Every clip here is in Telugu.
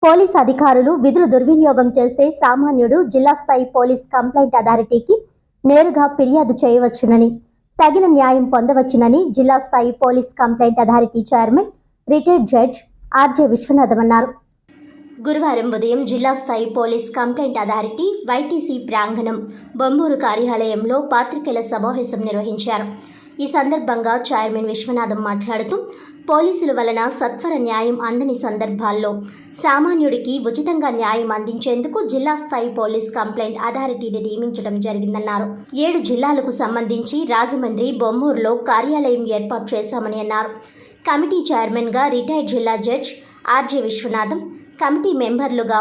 పోలీస్ అధికారులు విధులు దుర్వినియోగం చేస్తే సామాన్యుడు జిల్లా స్థాయి పోలీస్ కంప్లైంట్ అథారిటీకి నేరుగా ఫిర్యాదు చేయవచ్చునని, తగిన న్యాయం పొందవచ్చునని జిల్లా స్థాయి police complaint authority chairman retired judge RJ Viswanatham అన్నారు. గురువారం ఉదయం జిల్లా స్థాయి పోలీస్ కంప్లైంట్ అథారిటీ వైటీసీ ప్రాంగణం బొమ్మూరు కార్యాలయంలో పాత్రికేయుల సమావేశం నిర్వహించారు. ఈ సందర్భంగా చైర్మన్ విశ్వనాథం మాట్లాడుతూ, పోలీసుల వలన సత్వర న్యాయం అందని సందర్భాల్లో సామాన్యుడికి ఉచితంగా న్యాయం అందించేందుకు జిల్లా స్థాయి పోలీస్ కంప్లైంట్ అథారిటీని నియమించడం జరిగిందన్నారు. 7 జిల్లాలకు సంబంధించి రాజమండ్రి, బొమ్మూరులో కార్యాలయం ఏర్పాటు చేశామని అన్నారు. కమిటీ చైర్మన్గా రిటైర్డ్ జిల్లా జడ్జ్ ఆర్జే విశ్వనాథం, కమిటీ మెంబర్లుగా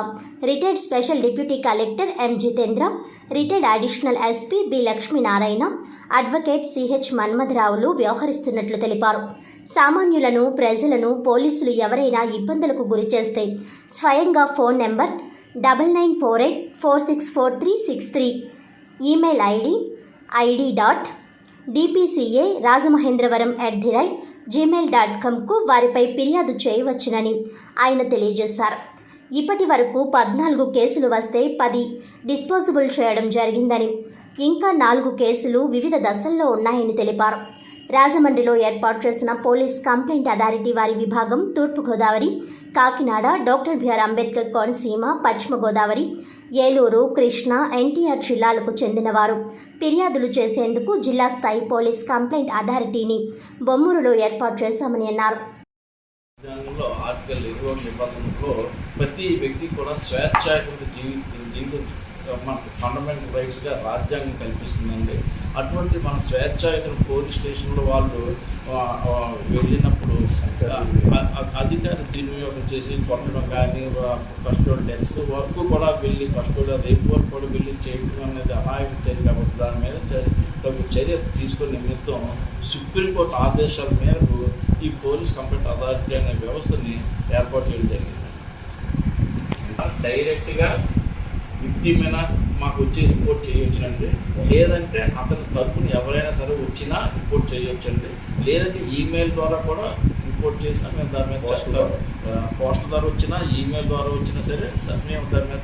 retired special deputy collector M Jitendra, retired additional SP B Lakshminarayana, advocate CH మన్మథరావులు వ్యవహరిస్తున్నట్లు తెలిపారు. సామాన్యులను, ప్రజలను పోలీసులు ఎవరైనా ఇబ్బందులకు గురి చేస్తే స్వయంగా ఫోన్ నెంబర్ 9948464363, ఈమెయిల్ id.dpca.rajamahendravaram@gmail.comకు వారిపై ఫిర్యాదు చేయవచ్చునని ఆయన తెలియజేశారు. ఇప్పటి వరకు 14 కేసులు వస్తే 10 డిస్పోజబుల్ చేయడం జరిగిందని, ఇంకా 4 కేసులు వివిధ దశల్లో ఉన్నాయని తెలిపారు. రాజమండ్రిలో ఏర్పాటు చేసిన పోలీస్ కంప్లైంట్ అథారిటీ వారి విభాగం తూర్పుగోదావరి, కాకినాడ, డాక్టర్ బిఆర్ అంబేద్కర్ కోనసీమ, పశ్చిమ గోదావరి, ఏలూరు, కృష్ణా, ఎన్టీఆర్ జిల్లాలకు చెందిన వారు ఫిర్యాదులు చేసేందుకు జిల్లా స్థాయి పోలీస్ కంప్లైంట్ అథారిటీని బొమ్మూరులో ఏర్పాటు చేశామని అన్నారు. ఆర్టికల్ 21 నిబంధనలో ప్రతి వ్యక్తి కూడా స్వేచ్ఛాయుత జీవితం మనకు ఫండమెంటల్ రైట్స్గా రాజ్యాంగం కల్పిస్తుందండి. అటువంటి మన స్వేచ్ఛాయుత పోలీస్ స్టేషన్లో వాళ్ళు వెళ్ళినప్పుడు అధికారి దుర్వినియోగం చేసి కొట్టడం కానీ, కస్టోడియల్ డెత్స్ వరకు కూడా వెళ్ళి, కస్టోడియల్ రేపు వరకు కూడా వెళ్ళి చేయడం అనేది అనాయక చర్య కాబట్టి దాని మీద తగు చర్య తీసుకునే నిమిత్తం సుప్రీంకోర్టు ఆదేశాల మేరకు ఈ పోలీస్ కంప్లైంట్ అథారిటీ అనే వ్యవస్థని ఏర్పాటు చేయడం జరిగింది. డైరెక్ట్గా విక్టిమ్ మాకు వచ్చి రిపోర్ట్ చేయొచ్చునండి, లేదంటే అతని తరపున ఎవరైనా సరే వచ్చినా రిపోర్ట్ చేయొచ్చండి, లేదంటే ఈమెయిల్ ద్వారా కూడా రిపోర్ట్ చేసినా మేము దాని మీద పోస్టల్ ద్వారా వచ్చినా, ఈమెయిల్ ద్వారా వచ్చినా సరే మేము దాని మీద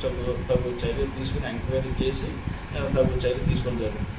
తగు చర్య తీసుకుని ఎంక్వైరీ చేసి తగు చర్య తీసుకోవడం జరుగుతుంది.